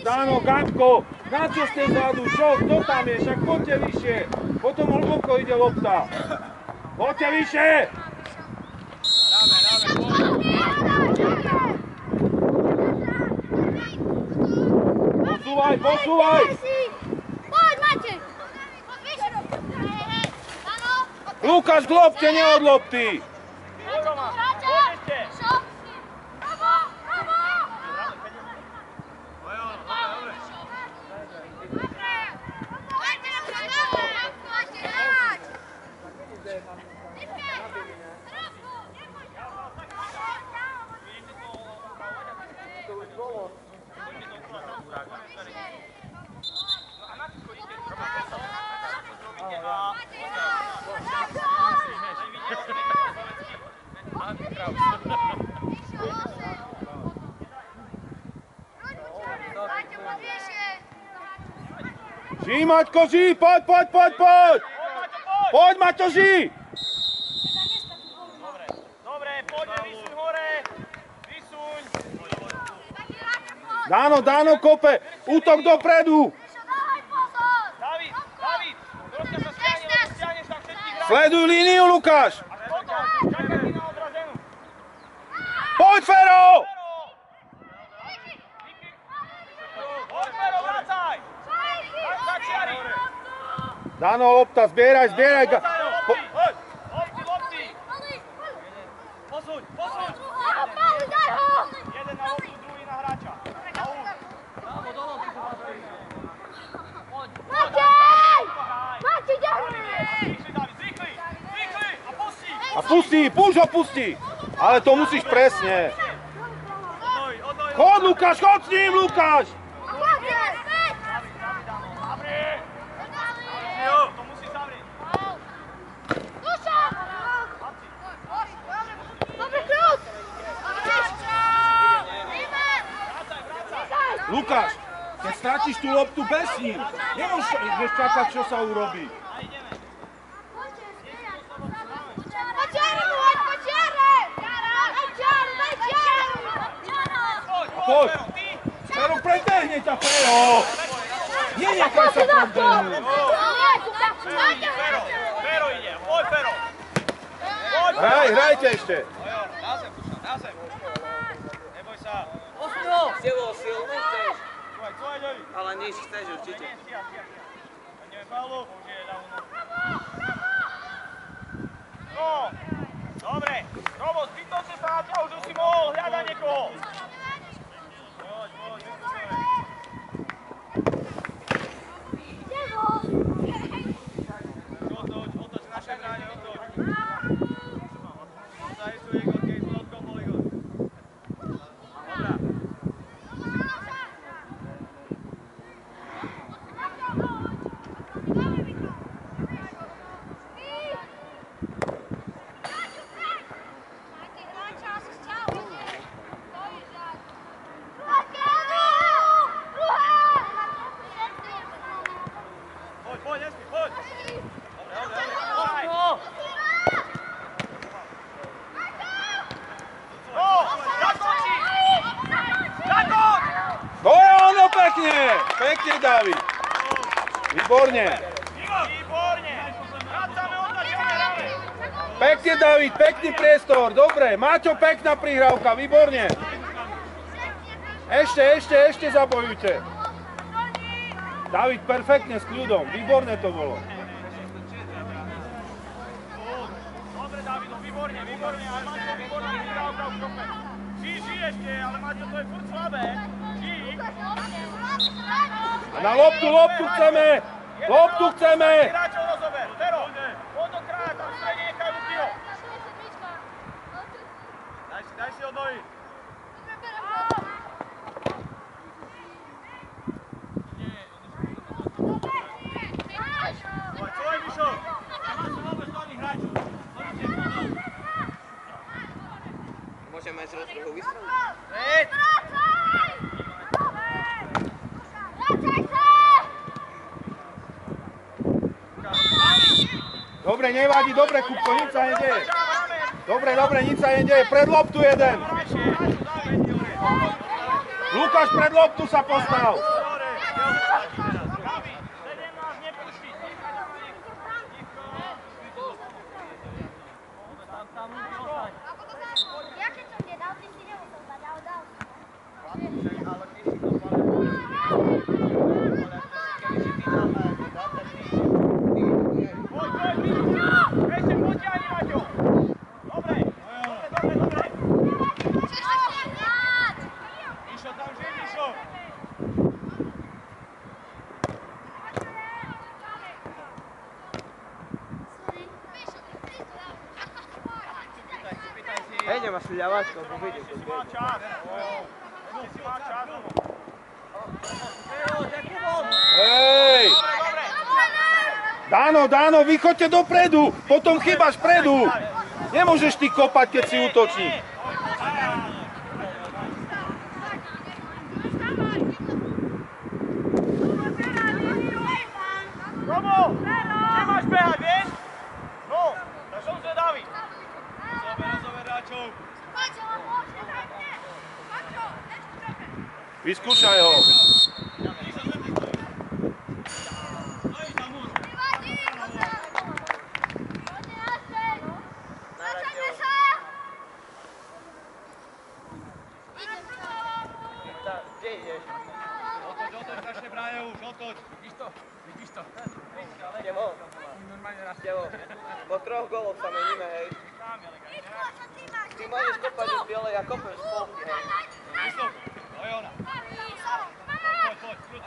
Dáno, Gatko, na čo ste vzadu? Čo? Kto tam je? Však poďte vyššie. Potom hlboko ide lopta. Poďte vyššie! Posúvaj, posúvaj! Poď, Matej! Lukáš, k lopte, nie od lopty! Žij, Maťko, žij! Poď, poď, poď, poď! Poď, Maťo, žij! Dobre, dobre, poďme, vysuň hore! Vysuň! Dáno, Dáno kope! Útok dopredu! David, David! Troška sa stiahni, lebo stiahneš tam všetkých hráčov! Sleduj líniu, Lukáš! A potom, čakaj ty na odrazenú! Poď, Fero! Poď, Fero, vracaj! Začiari! Dáno, lopta, zbieraj, zbieraj! Poď, lopty, lopty! Posuň, posuň! Jeden na loptu, druhý na hráča. Na úd. Matej, ďalej! Zrýchli, David, zrýchli! Zrýchli! A pusti! A pustí, púš ho pustí! Ale to musíš presne. Odnoj! Chod, Lukáš, chod s ním, Lukáš! To musíš zavrieť. Lukáš, keď strátiš tú loptu bez ním, nemôžeš čakať, čo sa urobí. A poď! Fero, pretehne ťa, Fero! Nenechaj sa prebehnúť! Fero ide, poď Fero! Hrajte ešte! Na zem, Dušan, na zem! Neboj sa! Silo, silno chceš, Tvoj, David! ale nič chceš určite. Ideme faulu, použije ľavú nohu. No, dobre, Robo, zbytočne sa natiaľ, už si mohol hľadať niekoho. Poď, otoč na našej bráne, otoč. Zajestuj Igor, keď sú odkopol Igor. Dobrá. Poď, nesmí, poď! Dobre, dobre, no, zaskočí! Zakoč! To je ono pekne! Pekne, David! Výborne! Výborne! Vracame otáč, čo hráme! Pekne, David, pekný priestor, dobre. Maťo, pekná prihrávka, výborne. Ešte zabojujte. David, perfektne, s kľudom, výborne to bolo. Dobre, Davido, výborne, ale Maťo, výborná prihrávka v šope. Žij ešte, ale Maťo, to je furt slabé. Žij! A na loptu chceme! Loptu chceme! Hráčov rozober, Fero, poď do kraja, tam v strede nechaj Lukyho. Daj si od nohy. Tvoj, Mišo. Môžeme ísť rozruhu vystrať? Dobre, nevadí, dobre, Kupko, nič sa nedeje. Dobre, nič sa nedeje, pred loptu jeden. Lukáš, pred loptu sa postav! Gabi, 17 nepustiť. Ja keď som nedal, ty si nemusel dať, ale dal. Ešte potiahni, Maťo. Dobre. Mišo tam žije, Mišo. Hej, nemáš ľavačko, vidíš. Ešte si mal čas. Ešte si mal čas. Hej! Dobre. Dáno, vy choďte dopredu, potom chýbaš predu. Nemôžeš ty kopať, keď si útočník. Robo, kde máš behať, vieš? No, tak som zvedavý. Zober hráčov. Vyskúšaj ho. Kde ideš? Otoč, strašne bráne už, otoč. Vidíš to? Stevo. Stevo. Po 3 góloch sa meníme, hej. Ty môžeš kopať už biele, ja kopem z polky, hej. Vystup. To je ona. Poď, krúť.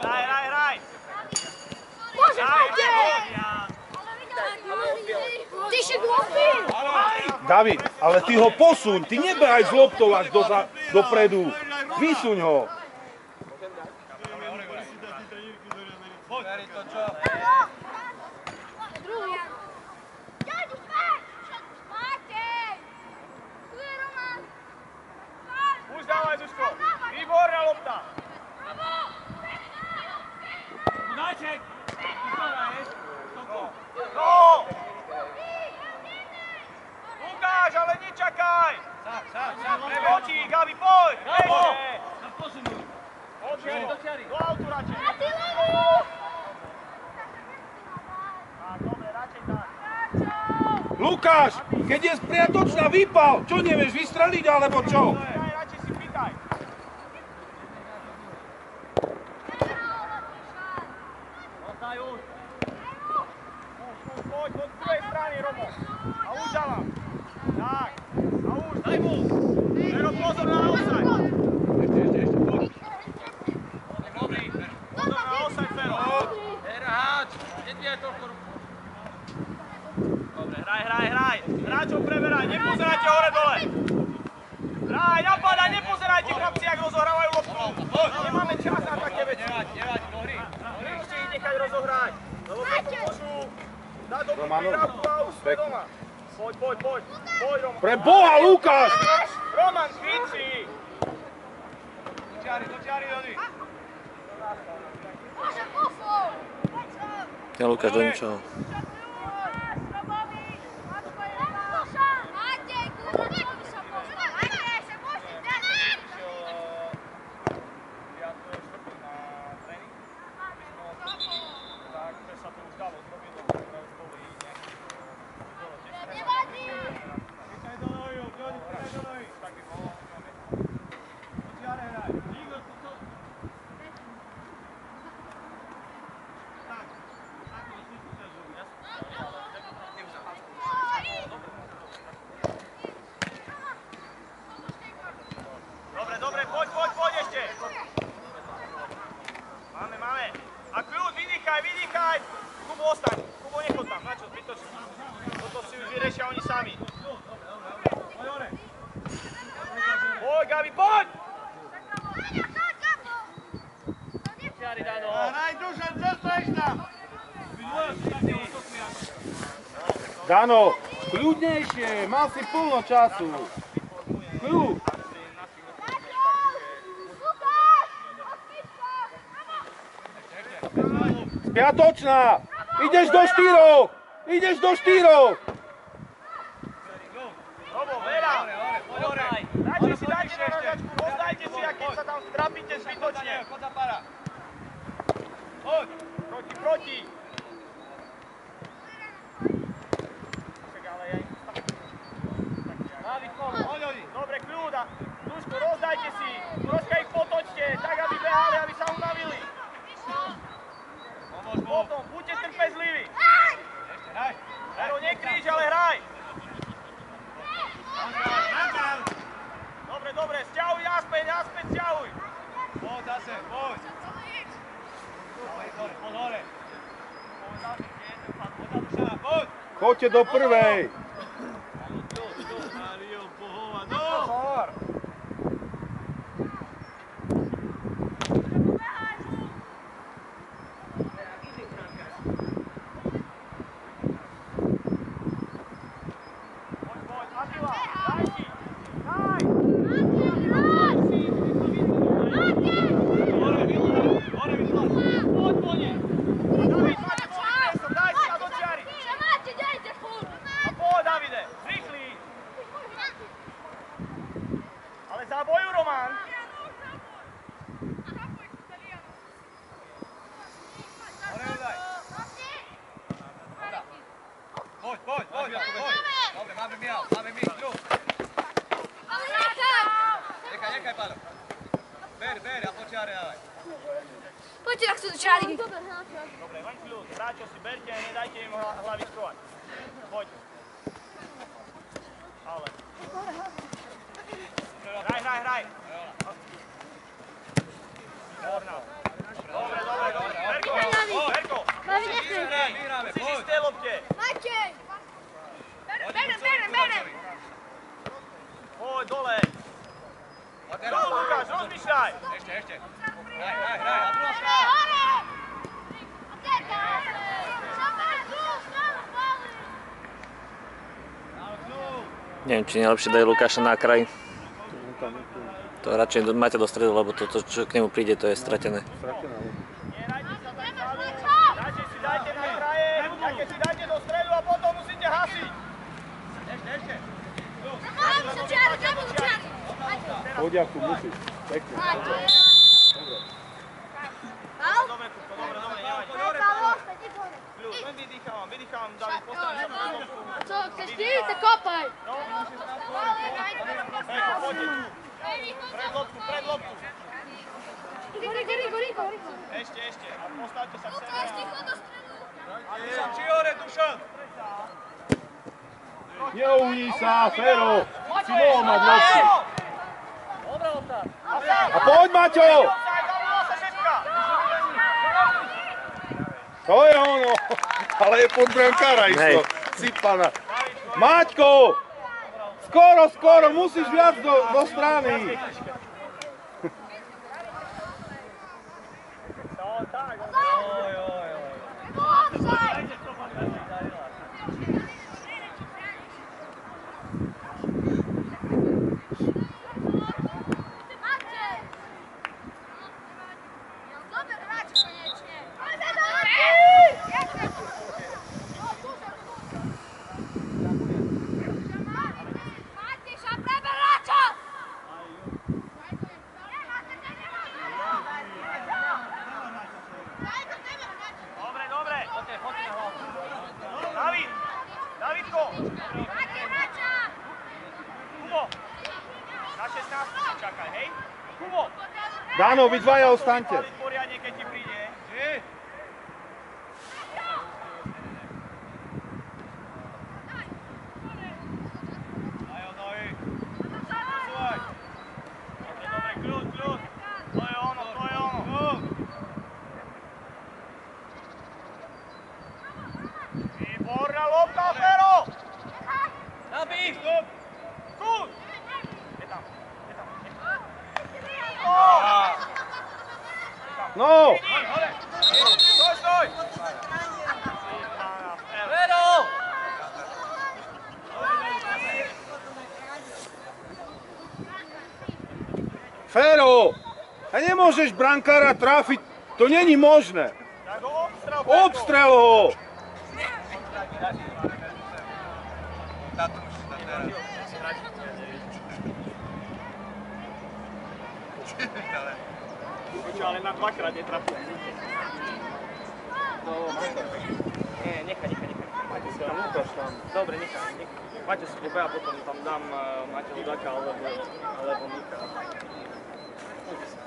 Hraj. Bože, poďte! Ty si glupý! David, ale ty ho posuň, ty nebehaj z loptou až dopredu. Vysuň ho. Druhý. Ďaďu, späť! Matej! Tu je Roman. Už dávaj, Zuzko. Výborná lopta. Dáček. No! Lukáš, ale nečakaj! Oči, Gabi, poď! Oči, do autu radšej. Dobre, radšej tak. Lukáš, keď je spriatočná, vypal. Čo nevieš, vystreliť alebo čo? Radšej si pýtaj. Oddaj už. Poď od druhej strany, Romo. A už dávam. Tak. A už. Daj mu. Pero pozor na offside. Ešte. Poď. Dobrý. Pozor na offside, Fero. Hráč. Kde je toľko ruku? Dobre, hraj. Hráčov preberaj. Nepozerajte hore-dole. Hraj, napadaj, nepozerajte chlapci, jak rozohrávajú loptu. Nemáme čas na také veci. Nevadí, do hry. Musíte ich nechať rozohrať. Lebo sa tu môžu dať do prihrávku a už sme doma. Poď, Roman. Pre Boha, Lukáš! Roman, chyci! Do čiary, Jody. Bože, posuň! Ja Lukáš do ničoho. Matej, kurva, čo by sa poznal? Matej, sa môžeš dať! Dobre, poď ešte! Máme. A kľud, vydýchaj! Kubo, ostaň. Kubo, nechod tam, načo, zbytočne. Toto si už vyriešia oni sami. Poď, Gabi, poď! Hraj, Dušan, zostaš tam! Dano, kľudnejšie, mal si plno času. Kľud. Spiatočná! Ideš do štyroch! Robo, veľa! Dajte si tam strapíte zbytočne. Poď za para. Poď. Proti. Dobre, kľúda. Duško, rozdajte si. Troška ich potočte, tak aby behali, aby sa unavili. Potom, buďte trpezliví. Ešte, hraj. Vero, nekríž, ale hraj. Dobre, sťahuj naspäť, sťahuj. Poď zase, poď. Poď hore. Poď. Choďte do prvej. Poďte, tak sú to čári. Dobre, len kľud. Hráčov si berte a nedajte im hlavičkovať. Poď. Ale. Hraj. Dobre. Verko. Musíš ísť z tej lopte. Matej. Berem. Poď dole. Lukáš, rozmýšľaj. Ešte. Hraj. A druhá strana. Neviem, či najlepšie dajú Lukáša na kraj. To radšej máte do stredu, lebo to, čo k nemu príde, to je stratené. Radšej si dajte na kraje, keď si dajte do stredu a potom musíte hasiť. Ešte. Podiaku musíš. Pekne. Dobre, len vydýchávam, David, postavíš sa pred loptu. Co, chceš ty? Tak kopaj. No, musíš nás tvoriť. Poďte tu. Pred loptu. Riko. Ešte. A postavte sa k sebe. Dušan, Či hore, Dušan. Neuhní sa, Fero. Si mohol mať loptu. A poď, Maťo. To je ono. Ale je pod brankára isto. Sypana. Maťko. Skoro. Musíš viac do strany. Davidko! Kubo! Na 16 sa čakaj, hej? Kubo! Dano, vy dvaja ostaňte. Poriadne, keď ti príde. Dobre, kľud. To je ono. Výborná lopta, Fero! Nabíj! Kúd! Je tam. No! Stoj! Fero! Fero! A nemôžeš brankára trafiť, to není možné. Tak ho obstrel, Ferko! Obstrel ho! Počuť, ale na dvakrát netrafil. Nie, nechaj. Máte si tam Lukáš tam. Dobre, nechaj. Máte si pobeha, potom tam dám Máte Hudáka alebo Mika.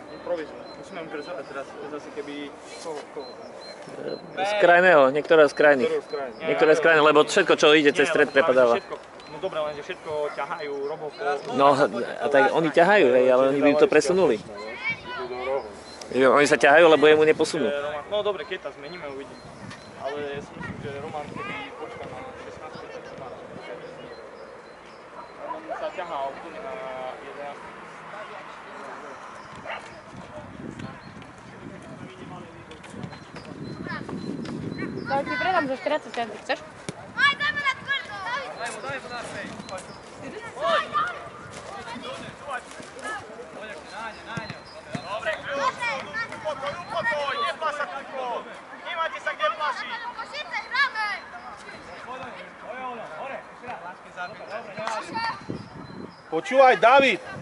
Improvizujem. Musíme improvisovať teraz, zase keby... Koho? Z krajného, niektorého z krajných. Niektoré z krajných, lebo všetko, čo ide cez stred, prepadáva. No dobré, lenže všetko ťahajú Robo po... No a tak oni ťahajú, hej, ale oni by to presunuli. Oni sa ťahajú, lebo jemu neposunú. No dobre, keď to zmeníme, uvidím. Ale ja si myslím, že Roman keby počká na 16, tak má. On sa ťahá úplne na 11. Daj ti predám za 40 centy, chceš? Aj, dajme na tvrdo! Daj mu našej. Dobre, kľúč. Upokoj, neplá sa kľúko. Nemáte sa kde plašiť. Košice, hráme! Počúvaj,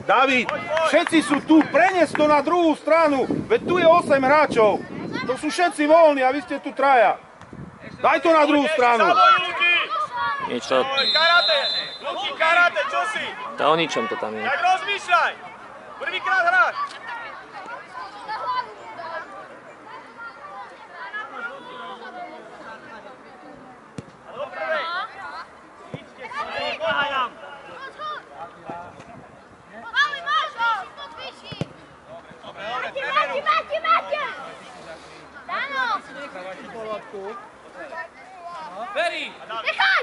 David, všetci sú tu, prenies to na druhú stranu, veď tu je 8 hráčov. To sú všetci voľní a vy ste tu traja. Daj to na druhú stranu. Nič to... Karate, Luky, karate, čo si? To o ničom to tam je. Tak rozmýšľaj. Prvýkrát hráš. Do prvej. Idte, pohádam. Mali máš, to zvýši! Máte! Dano! Veri! Nechaj!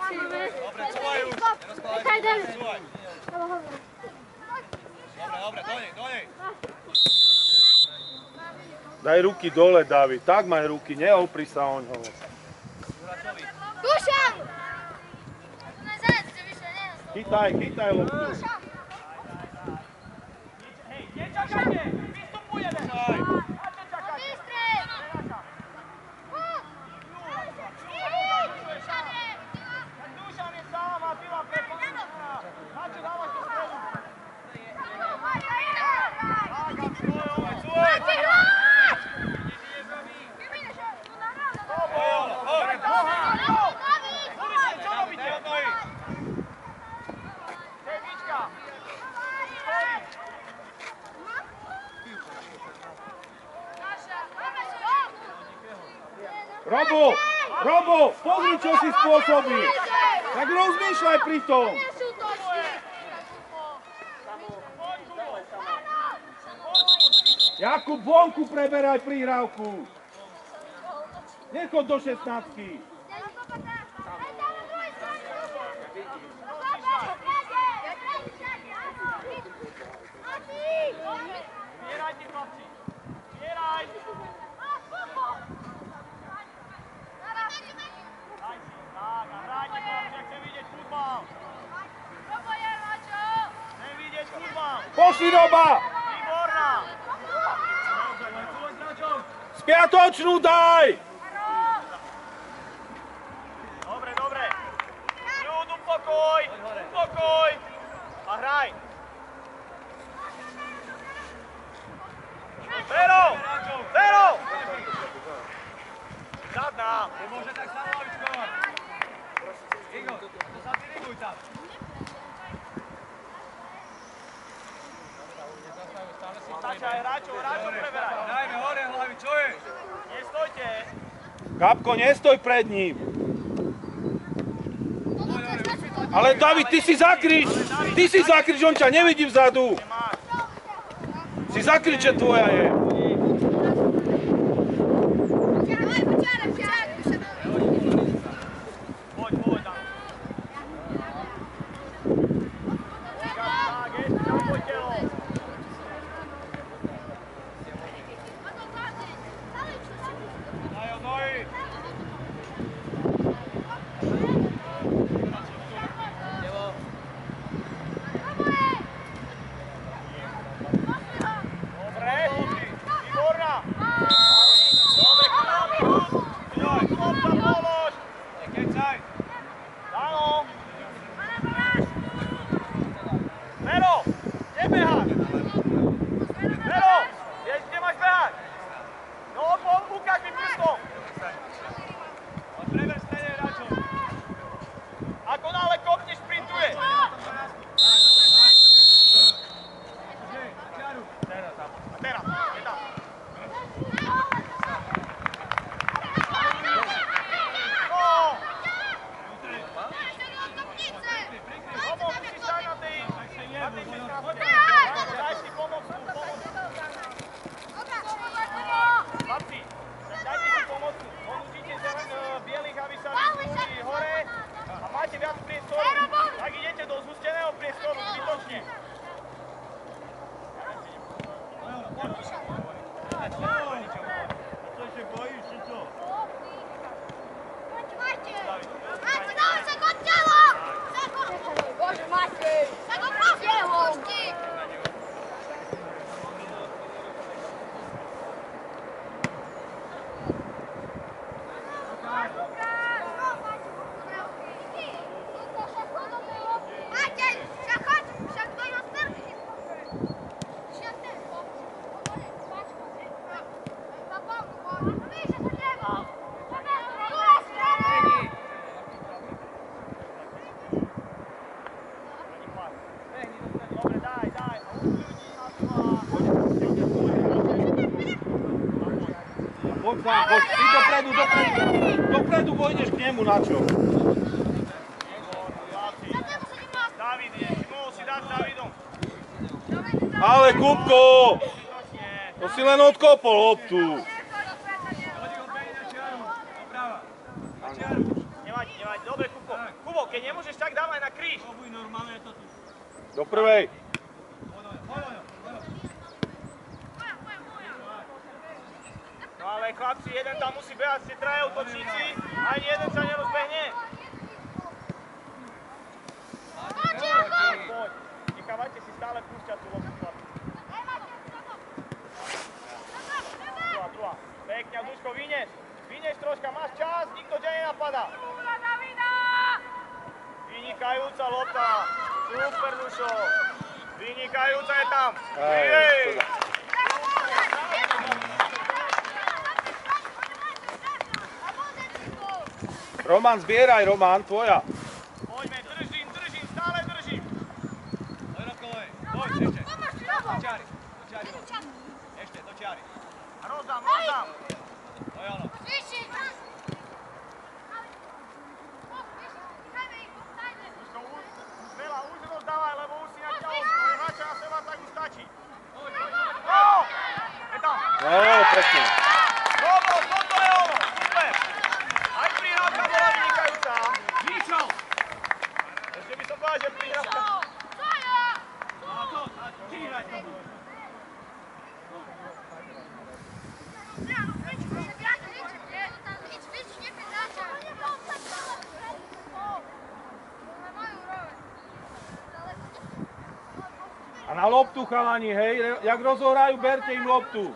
Dobre, cúvajú. Nechaj, David! Dobre, do nej. Daj ruky dole, David, tak maj ruky, neopri sa o ňoho. Dušan! Chytaj loptu. Hej, nečakajte! Vystupujeme! Máte čakať! Dušan je sám a Fila prepočína. Máte dávaš do stredu. Čo robíte? Sedmička! Stojí! Robo, pozri, čo si spôsobil. Tak rozmýšľaj pri tom. Jakub, vonku preberaj prihrávku. Nechod do 16-ky. Zbierajte, chlapci! Zbieraj! Daj si, tak, a hrajte, chlapci, ak chcem vidieť futbal! Chcem vidieť futbal! Pošli, Roba! Výborná! Spiatočnú daj! Dobre. Ľud, upokoj! A hraj! Fero! Zadná! Nemôže tak samolavičkovať! Igo, to sa diriguj tam! Stačia aj hráčov preberaj! Dajme hore hlavy, čo je? Nestojte! Gabko, nestoj pred ním. Ale David, ty si zakryč, on ťa nevidí vzadu. Si zakryč, že tvoja je. Poď tam. Ďakuj telo. Daj od nohy. Dobre. Dobre, daj. Poď sám, poď, ty dopredu, bo ideš k nemu, na čo? David je, mohol si dať s Davidom. Ale Kupko, to si len odkopol loptu. Nevadí, dobre Kubo. Kubo, keď nemôžeš, tak dávaj na kríž. Do prvej. No ale chlapci, jeden tam musí behať, ste traja útočníci, ani jeden sa nerozbehne. Poď, nechávajte si stále púšťať tú loptu, chlapci. Druhá. Pekne, Duško, vynieš troška, máš čas, nikto ťa nenapadá. Vynikajúca lopta, super Dušo, vynikajúca je tam. Roman, zbieraj, Roman, tvoja. Poďme, držím, stále držím. Poď, ešte. Do čiary. Ešte, do čiary. Rozdám. Veľa, už rozdávaj, lebo už si na ťa na seba, tak už stačí. Je tam. Pekne. Dobro, toto je ono, super. Aj prihrávka bola vynikajúca. Ešte by som povedal, že prihrávka. A na loptu, chalani, hej, jak rozohrajú, berte im loptu.